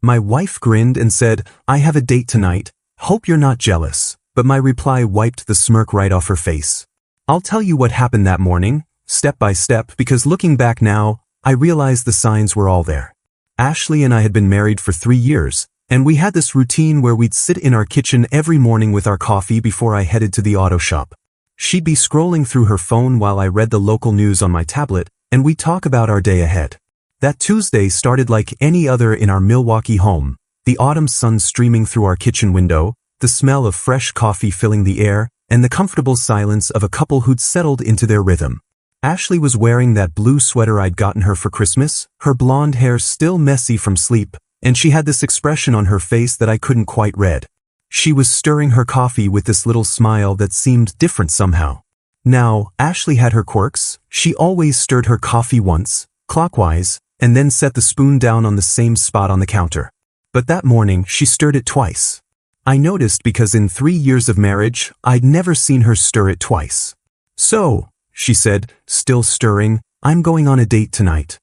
My wife grinned and said, "I have a date tonight. Hope you're not jealous." But my reply wiped the smirk right off her face. I'll tell you what happened that morning, step by step, because looking back now, I realized the signs were all there. Ashley and I had been married for 3 years, and we had this routine where we'd sit in our kitchen every morning with our coffee before I headed to the auto shop. She'd be scrolling through her phone while I read the local news on my tablet, and we'd talk about our day ahead. That Tuesday started like any other in our Milwaukee home, the autumn sun streaming through our kitchen window, the smell of fresh coffee filling the air, and the comfortable silence of a couple who'd settled into their rhythm. Ashley was wearing that blue sweater I'd gotten her for Christmas, her blonde hair still messy from sleep, and she had this expression on her face that I couldn't quite read. She was stirring her coffee with this little smile that seemed different somehow. Now, Ashley had her quirks. She always stirred her coffee once, clockwise, and then set the spoon down on the same spot on the counter. But that morning, she stirred it twice. I noticed because in 3 years of marriage, I'd never seen her stir it twice. "So," she said, still stirring, "I'm going on a date tonight."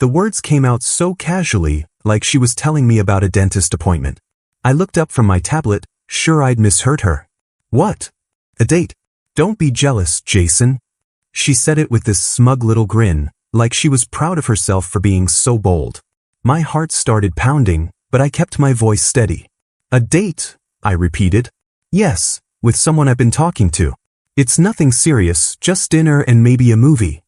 The words came out so casually, like she was telling me about a dentist appointment. I looked up from my tablet, sure I'd misheard her. "What? A date? Don't be jealous, Jason." She said it with this smug little grin, like she was proud of herself for being so bold. My heart started pounding, but I kept my voice steady. "A date?" I repeated. "Yes, with someone I've been talking to. It's nothing serious, just dinner and maybe a movie."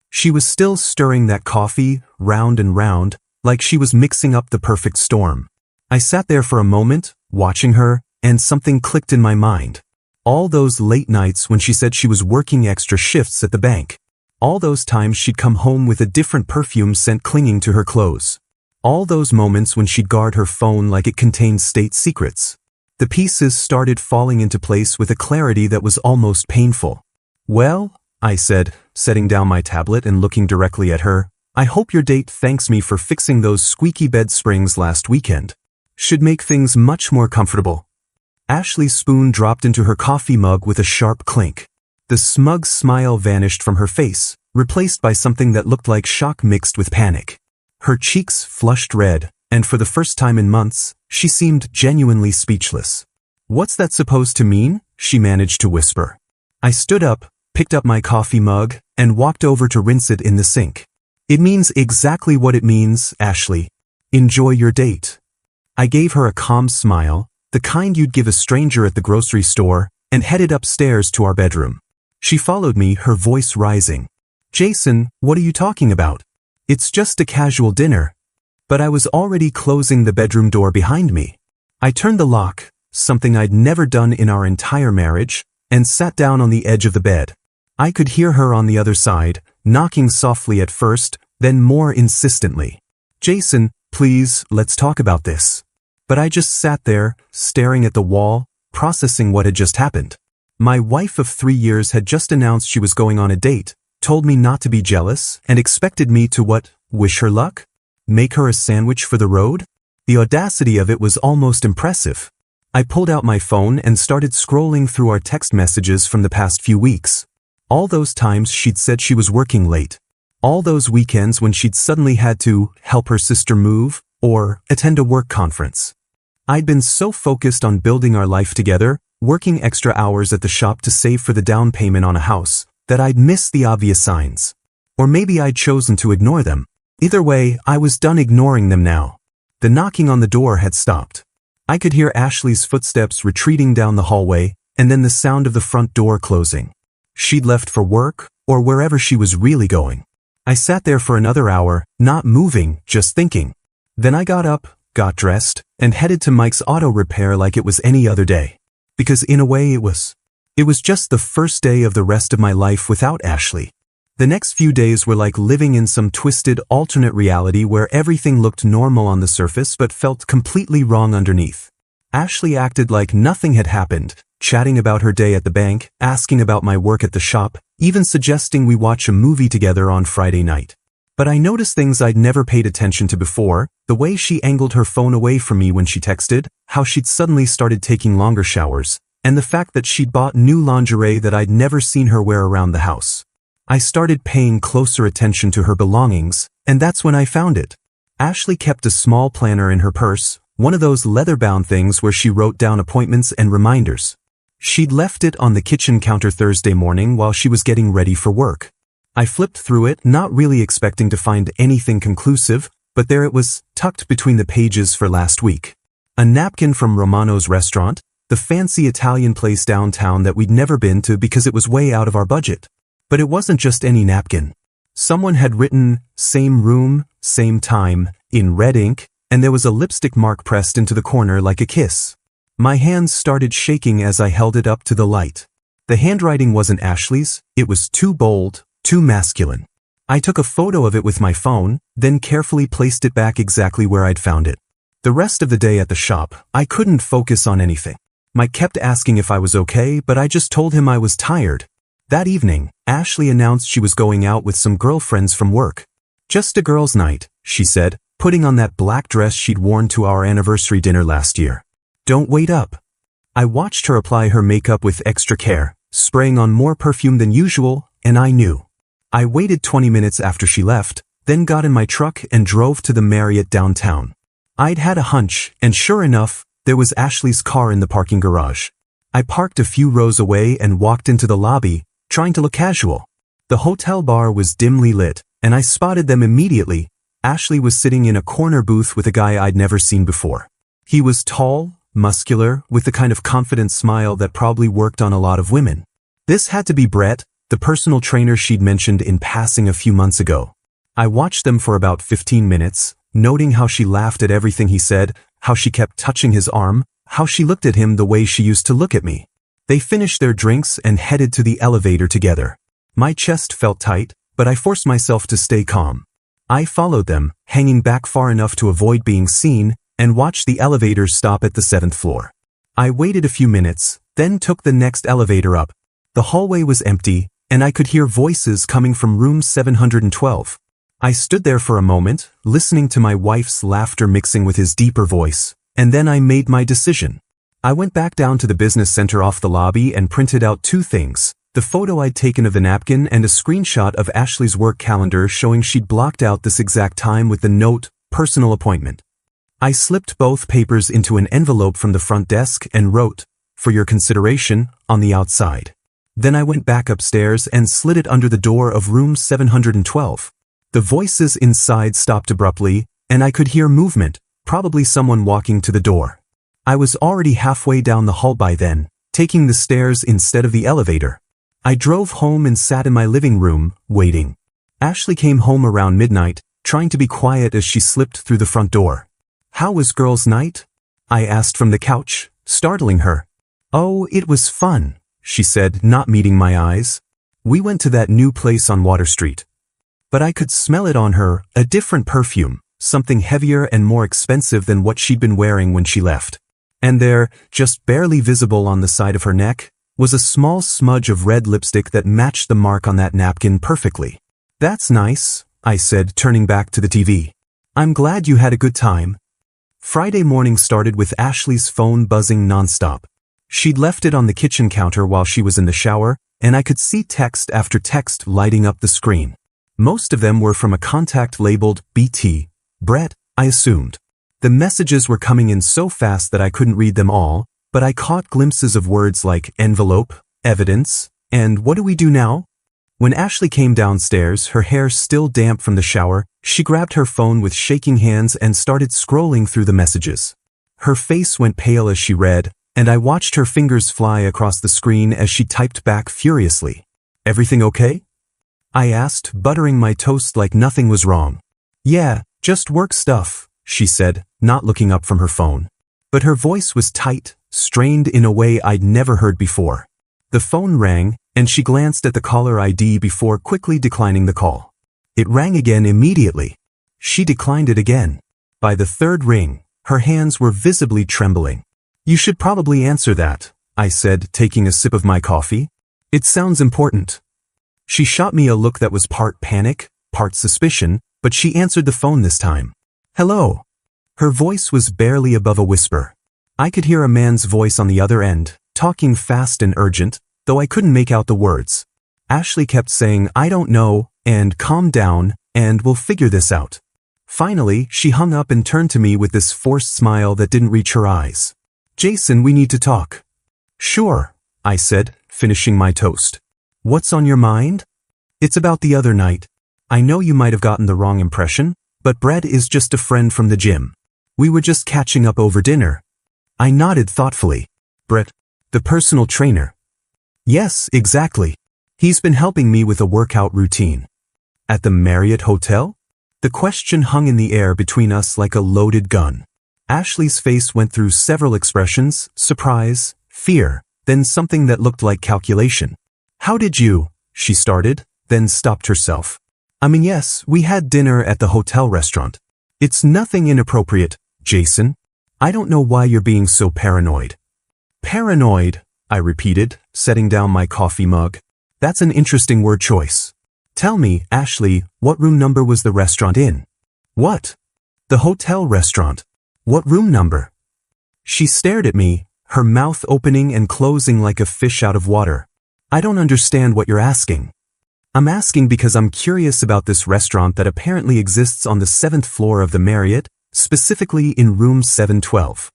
She was still stirring that coffee, round and round, like she was mixing up the perfect storm. I sat there for a moment, watching her, and something clicked in my mind. All those late nights when she said she was working extra shifts at the bank. All those times she'd come home with a different perfume scent clinging to her clothes. All those moments when she'd guard her phone like it contained state secrets. The pieces started falling into place with a clarity that was almost painful. "Well," I said, setting down my tablet and looking directly at her, "I hope your date thanks me for fixing those squeaky bed springs last weekend. Should make things much more comfortable." Ashley's spoon dropped into her coffee mug with a sharp clink. The smug smile vanished from her face, replaced by something that looked like shock mixed with panic. Her cheeks flushed red, and for the first time in months, she seemed genuinely speechless. "What's that supposed to mean?" she managed to whisper. I stood up, picked up my coffee mug, and walked over to rinse it in the sink. "It means exactly what it means, Ashley. Enjoy your date." I gave her a calm smile, the kind you'd give a stranger at the grocery store, and headed upstairs to our bedroom. She followed me, her voice rising. "Jason, what are you talking about? It's just a casual dinner." But I was already closing the bedroom door behind me. I turned the lock, something I'd never done in our entire marriage, and sat down on the edge of the bed. I could hear her on the other side, knocking softly at first, then more insistently. "Jason, please, let's talk about this." But I just sat there, staring at the wall, processing what had just happened. My wife of 3 years had just announced she was going on a date, told me not to be jealous, and expected me to what? Wish her luck? Make her a sandwich for the road? The audacity of it was almost impressive. I pulled out my phone and started scrolling through our text messages from the past few weeks. All those times she'd said she was working late. All those weekends when she'd suddenly had to help her sister move or attend a work conference. I'd been so focused on building our life together, working extra hours at the shop to save for the down payment on a house, that I'd missed the obvious signs. Or maybe I'd chosen to ignore them. Either way, I was done ignoring them now. The knocking on the door had stopped. I could hear Ashley's footsteps retreating down the hallway, and then the sound of the front door closing. She'd left for work, or wherever she was really going. I sat there for another hour, not moving, just thinking. Then I got up, got dressed, and headed to Mike's auto repair like it was any other day. Because in a way it was. It was just the first day of the rest of my life without Ashley. The next few days were like living in some twisted alternate reality where everything looked normal on the surface but felt completely wrong underneath. Ashley acted like nothing had happened, chatting about her day at the bank, asking about my work at the shop, even suggesting we watch a movie together on Friday night. But I noticed things I'd never paid attention to before, the way she angled her phone away from me when she texted, how she'd suddenly started taking longer showers, and the fact that she'd bought new lingerie that I'd never seen her wear around the house. I started paying closer attention to her belongings, and that's when I found it. Ashley kept a small planner in her purse, one of those leather-bound things where she wrote down appointments and reminders. She'd left it on the kitchen counter Thursday morning while she was getting ready for work. I flipped through it, not really expecting to find anything conclusive, but there it was, tucked between the pages for last week. A napkin from Romano's restaurant, the fancy Italian place downtown that we'd never been to because it was way out of our budget. But it wasn't just any napkin. Someone had written, "Same room, same time," in red ink, and there was a lipstick mark pressed into the corner like a kiss. My hands started shaking as I held it up to the light. The handwriting wasn't Ashley's, it was too bold, too masculine. I took a photo of it with my phone, then carefully placed it back exactly where I'd found it. The rest of the day at the shop, I couldn't focus on anything. Mike kept asking if I was okay, but I just told him I was tired. That evening, Ashley announced she was going out with some girlfriends from work. "Just a girls' night," she said, putting on that black dress she'd worn to our anniversary dinner last year. "Don't wait up." I watched her apply her makeup with extra care, spraying on more perfume than usual, and I knew. I waited 20 minutes after she left, then got in my truck and drove to the Marriott downtown. I'd had a hunch, and sure enough, there was Ashley's car in the parking garage. I parked a few rows away and walked into the lobby, trying to look casual. The hotel bar was dimly lit, and I spotted them immediately. Ashley was sitting in a corner booth with a guy I'd never seen before. He was tall, muscular, with the kind of confident smile that probably worked on a lot of women. This had to be Brett, the personal trainer she'd mentioned in passing a few months ago. I watched them for about 15 minutes, noting how she laughed at everything he said, how she kept touching his arm, how she looked at him the way she used to look at me. They finished their drinks and headed to the elevator together. My chest felt tight, but I forced myself to stay calm. I followed them, hanging back far enough to avoid being seen, and watched the elevator stop at the 7th floor. I waited a few minutes, then took the next elevator up. The hallway was empty, and I could hear voices coming from room 712. I stood there for a moment, listening to my wife's laughter mixing with his deeper voice, and then I made my decision. I went back down to the business center off the lobby and printed out two things: the photo I'd taken of the napkin and a screenshot of Ashley's work calendar showing she'd blocked out this exact time with the note, "Personal appointment." I slipped both papers into an envelope from the front desk and wrote, "For your consideration," on the outside. Then I went back upstairs and slid it under the door of room 712. The voices inside stopped abruptly, and I could hear movement, probably someone walking to the door. I was already halfway down the hall by then, taking the stairs instead of the elevator. I drove home and sat in my living room, waiting. Ashley came home around midnight, trying to be quiet as she slipped through the front door. "How was girls' night?" I asked from the couch, startling her. "Oh, it was fun," she said, not meeting my eyes. "We went to that new place on Water Street." But I could smell it on her, a different perfume, something heavier and more expensive than what she'd been wearing when she left. And there, just barely visible on the side of her neck, was a small smudge of red lipstick that matched the mark on that napkin perfectly. "That's nice," I said, turning back to the TV. "I'm glad you had a good time." Friday morning started with Ashley's phone buzzing nonstop. She'd left it on the kitchen counter while she was in the shower, and I could see text after text lighting up the screen. Most of them were from a contact labeled BT, Brett, I assumed. The messages were coming in so fast that I couldn't read them all, but I caught glimpses of words like envelope, evidence, and what do we do now? When Ashley came downstairs, her hair still damp from the shower, she grabbed her phone with shaking hands and started scrolling through the messages. Her face went pale as she read, and I watched her fingers fly across the screen as she typed back furiously. "Everything okay?" I asked, buttering my toast like nothing was wrong. "Yeah, just work stuff," she said, not looking up from her phone. But her voice was tight, strained in a way I'd never heard before. The phone rang, and she glanced at the caller ID before quickly declining the call. It rang again immediately. She declined it again. By the third ring, her hands were visibly trembling. "You should probably answer that," I said, taking a sip of my coffee. "It sounds important." She shot me a look that was part panic, part suspicion, but she answered the phone this time. "Hello." Her voice was barely above a whisper. I could hear a man's voice on the other end, talking fast and urgent, though I couldn't make out the words. Ashley kept saying, "I don't know," and "calm down," and "we'll figure this out." Finally, she hung up and turned to me with this forced smile that didn't reach her eyes. Jason, we need to talk. Sure, I said, finishing my toast. What's on your mind? It's about the other night. I know you might have gotten the wrong impression, but Brett is just a friend from the gym. We were just catching up over dinner. I nodded thoughtfully. Brett, the personal trainer. Yes, exactly. He's been helping me with a workout routine. At the Marriott Hotel? The question hung in the air between us like a loaded gun. Ashley's face went through several expressions: surprise, fear, then something that looked like calculation. How did you? She started, then stopped herself. Yes, we had dinner at the hotel restaurant. It's nothing inappropriate, Jason. I don't know why you're being so paranoid. Paranoid, I repeated, setting down my coffee mug. That's an interesting word choice. Tell me, Ashley, what room number was the restaurant in? What? The hotel restaurant. What room number? She stared at me, her mouth opening and closing like a fish out of water. I don't understand what you're asking. I'm asking because I'm curious about this restaurant that apparently exists on the 7th floor of the Marriott, specifically in room 712.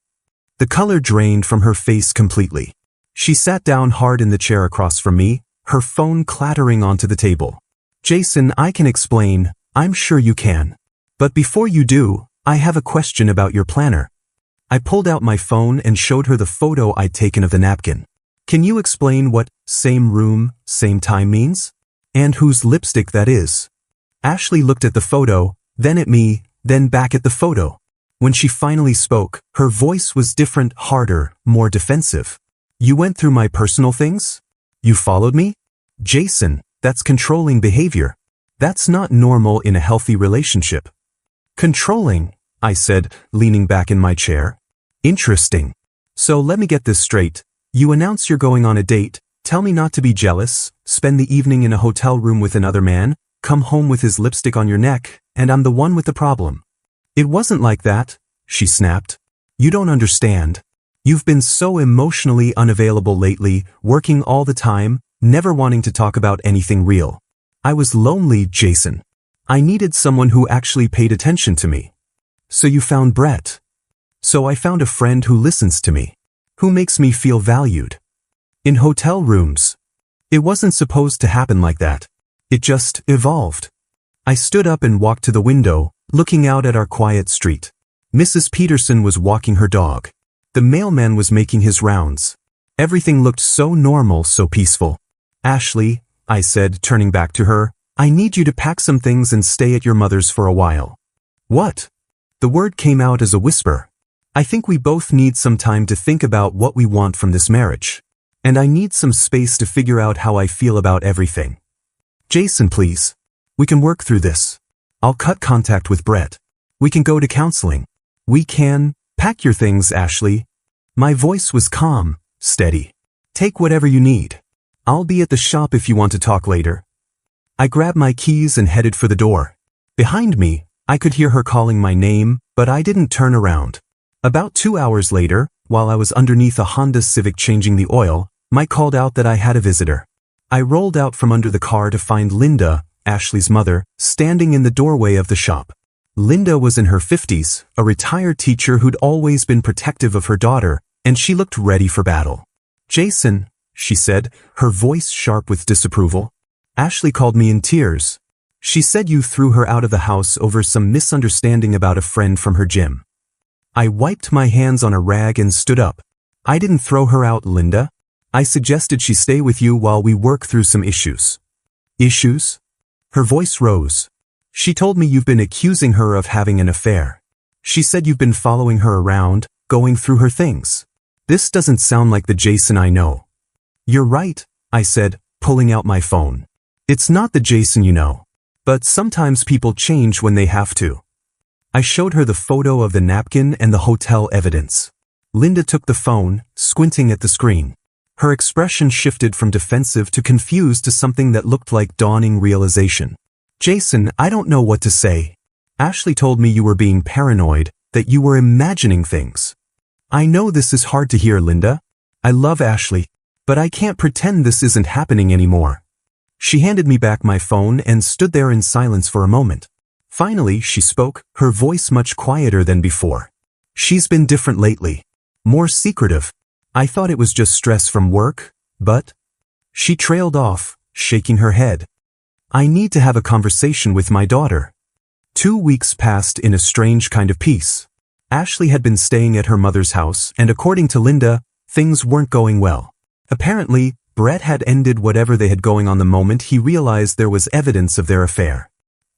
The color drained from her face completely. She sat down hard in the chair across from me, her phone clattering onto the table. Jason, I can explain. I'm sure you can. But before you do, I have a question about your planner. I pulled out my phone and showed her the photo I'd taken of the napkin. Can you explain what same room, same time means? And whose lipstick that is? Ashley looked at the photo, then at me, then back at the photo. When she finally spoke, her voice was different, harder, more defensive. You went through my personal things? You followed me? Jason, that's controlling behavior. That's not normal in a healthy relationship. Controlling, I said, leaning back in my chair. Interesting. So let me get this straight. You announce you're going on a date, tell me not to be jealous, spend the evening in a hotel room with another man, come home with his lipstick on your neck, and I'm the one with the problem. It wasn't like that, she snapped. You don't understand. You've been so emotionally unavailable lately, working all the time, never wanting to talk about anything real. I was lonely, Jason. I needed someone who actually paid attention to me. So you found Brett. So I found a friend who listens to me, who makes me feel valued. In hotel rooms. It wasn't supposed to happen like that. It just evolved. I stood up and walked to the window, looking out at our quiet street. Mrs. Peterson was walking her dog. The mailman was making his rounds. Everything looked so normal, so peaceful. Ashley, I said, turning back to her, I need you to pack some things and stay at your mother's for a while. What? The word came out as a whisper. I think we both need some time to think about what we want from this marriage. And I need some space to figure out how I feel about everything. Jason, please. We can work through this. I'll cut contact with Brett. We can go to counseling. We can. Pack your things, Ashley. My voice was calm, steady. Take whatever you need. I'll be at the shop if you want to talk later. I grabbed my keys and headed for the door. Behind me, I could hear her calling my name, but I didn't turn around. About 2 hours later, while I was underneath a Honda Civic changing the oil, Mike called out that I had a visitor. I rolled out from under the car to find Linda, Ashley's mother, standing in the doorway of the shop. Linda was in her 50s, a retired teacher who'd always been protective of her daughter, and she looked ready for battle. Jason, she said, her voice sharp with disapproval. Ashley called me in tears. She said you threw her out of the house over some misunderstanding about a friend from her gym. I wiped my hands on a rag and stood up. I didn't throw her out, Linda. I suggested she stay with you while we work through some issues. Issues? Her voice rose. She told me you've been accusing her of having an affair. She said you've been following her around, going through her things. This doesn't sound like the Jason I know. You're right, I said, pulling out my phone. It's not the Jason you know. But sometimes people change when they have to. I showed her the photo of the napkin and the hotel evidence. Linda took the phone, squinting at the screen. Her expression shifted from defensive to confused to something that looked like dawning realization. Jason, I don't know what to say. Ashley told me you were being paranoid, that you were imagining things. I know this is hard to hear, Linda. I love Ashley, but I can't pretend this isn't happening anymore. She handed me back my phone and stood there in silence for a moment. Finally, she spoke, her voice much quieter than before. She's been different lately. More secretive. I thought it was just stress from work, but... She trailed off, shaking her head. I need to have a conversation with my daughter. 2 weeks passed in a strange kind of peace. Ashley had been staying at her mother's house, and according to Linda, things weren't going well. Apparently, Brett had ended whatever they had going on the moment he realized there was evidence of their affair.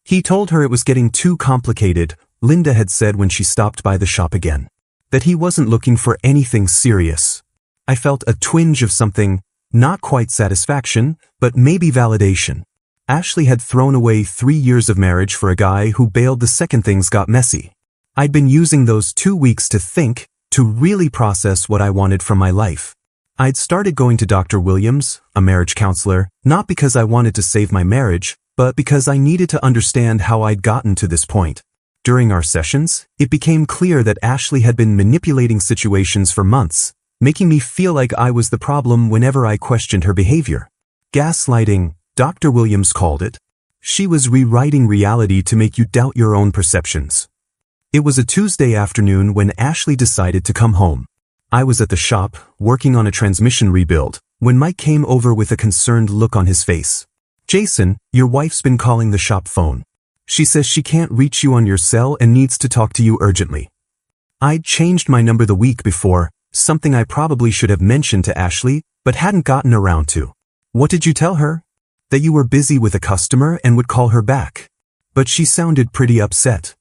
He told her it was getting too complicated, Linda had said when she stopped by the shop again. That he wasn't looking for anything serious. I felt a twinge of something, not quite satisfaction, but maybe validation. Ashley had thrown away 3 years of marriage for a guy who bailed the second things got messy. I'd been using those 2 weeks to think, to really process what I wanted from my life. I'd started going to Dr. Williams, a marriage counselor, not because I wanted to save my marriage, but because I needed to understand how I'd gotten to this point. During our sessions, it became clear that Ashley had been manipulating situations for months, making me feel like I was the problem whenever I questioned her behavior. Gaslighting, Dr. Williams called it. She was rewriting reality to make you doubt your own perceptions. It was a Tuesday afternoon when Ashley decided to come home. I was at the shop, working on a transmission rebuild, when Mike came over with a concerned look on his face. Jason, your wife's been calling the shop phone. She says she can't reach you on your cell and needs to talk to you urgently. I'd changed my number the week before, something I probably should have mentioned to Ashley, but hadn't gotten around to. What did you tell her? That you were busy with a customer and would call her back. But she sounded pretty upset.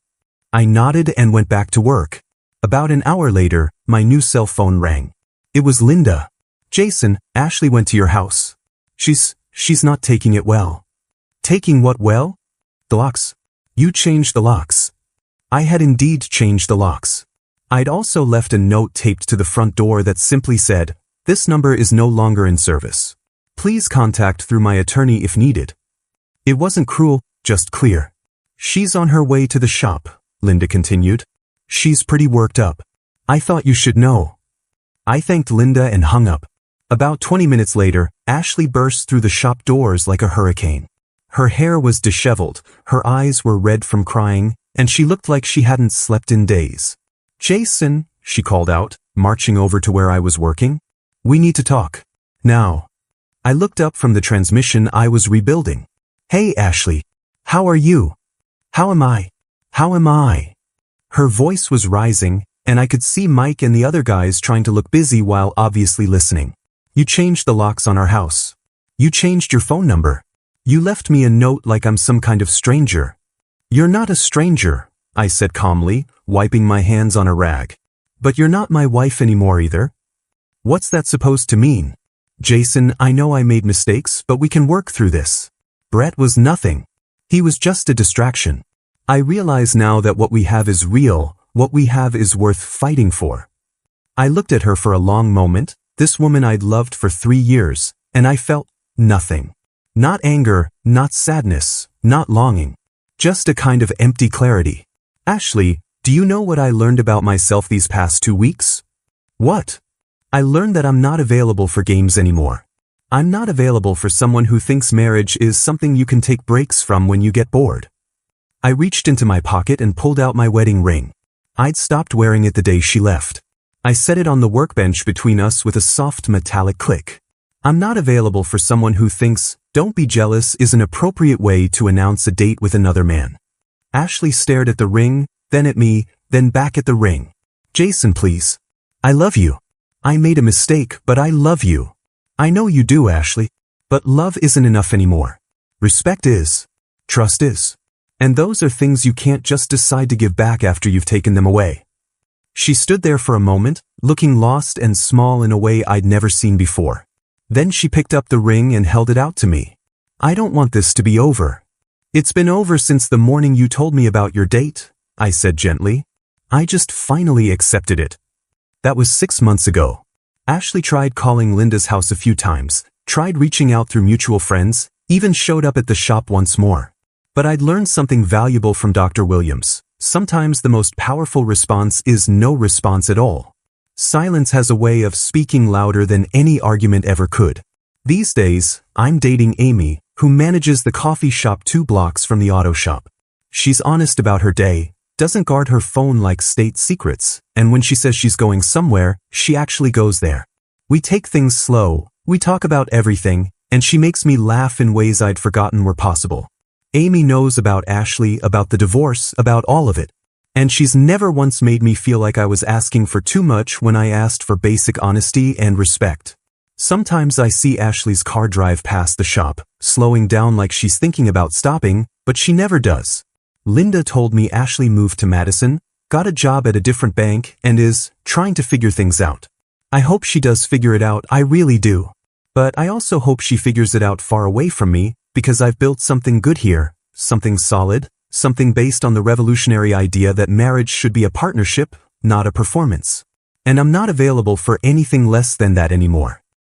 I nodded and went back to work. About an hour later, my new cell phone rang. It was Linda. Jason, Ashley went to your house. She's not taking it well. Taking what well? The locks. You changed the locks. I had indeed changed the locks. I'd also left a note taped to the front door that simply said, "This number is no longer in service. Please contact through my attorney if needed." It wasn't cruel, just clear. She's on her way to the shop, Linda continued. She's pretty worked up. I thought you should know. I thanked Linda and hung up. About 20 minutes later, Ashley burst through the shop doors like a hurricane. Her hair was disheveled, her eyes were red from crying, and she looked like she hadn't slept in days. Jason, she called out, marching over to where I was working. We need to talk. Now. I looked up from the transmission I was rebuilding. Hey Ashley. How are you? How am I? How am I? Her voice was rising, and I could see Mike and the other guys trying to look busy while obviously listening. You changed the locks on our house. You changed your phone number. You left me a note like I'm some kind of stranger. You're not a stranger, I said calmly, wiping my hands on a rag. But you're not my wife anymore either. What's that supposed to mean? Jason, I know I made mistakes, but we can work through this. Brett was nothing. He was just a distraction. I realize now that what we have is real, what we have is worth fighting for. I looked at her for a long moment, this woman I'd loved for 3 years, and I felt nothing. Not anger, not sadness, not longing. Just a kind of empty clarity. Ashley, do you know what I learned about myself these past 2 weeks? What? I learned that I'm not available for games anymore. I'm not available for someone who thinks marriage is something you can take breaks from when you get bored. I reached into my pocket and pulled out my wedding ring. I'd stopped wearing it the day she left. I set it on the workbench between us with a soft metallic click. I'm not available for someone who thinks, "Don't be jealous" is an appropriate way to announce a date with another man. Ashley stared at the ring, then at me, then back at the ring. Jason, please. I love you. I made a mistake, but I love you. I know you do, Ashley. But love isn't enough anymore. Respect is. Trust is. And those are things you can't just decide to give back after you've taken them away. She stood there for a moment, looking lost and small in a way I'd never seen before. Then she picked up the ring and held it out to me. I don't want this to be over. It's been over since the morning you told me about your date, I said gently. I just finally accepted it. That was 6 months ago. Ashley tried calling Linda's house a few times, tried reaching out through mutual friends, even showed up at the shop once more. But I'd learned something valuable from Dr. Williams. Sometimes the most powerful response is no response at all. Silence has a way of speaking louder than any argument ever could. These days, I'm dating Amy, who manages the coffee shop 2 blocks from the auto shop. She's honest about her day, doesn't guard her phone like state secrets, and when she says she's going somewhere, she actually goes there. We take things slow, we talk about everything, and she makes me laugh in ways I'd forgotten were possible. Amy knows about Ashley, about the divorce, about all of it. And she's never once made me feel like I was asking for too much when I asked for basic honesty and respect. Sometimes I see Ashley's car drive past the shop, slowing down like she's thinking about stopping, but she never does. Linda told me Ashley moved to Madison, got a job at a different bank, and is trying to figure things out. I hope she does figure it out, I really do. But I also hope she figures it out far away from me, because I've built something good here, something solid, something based on the revolutionary idea that marriage should be a partnership, not a performance. And I'm not available for anything less than that anymore.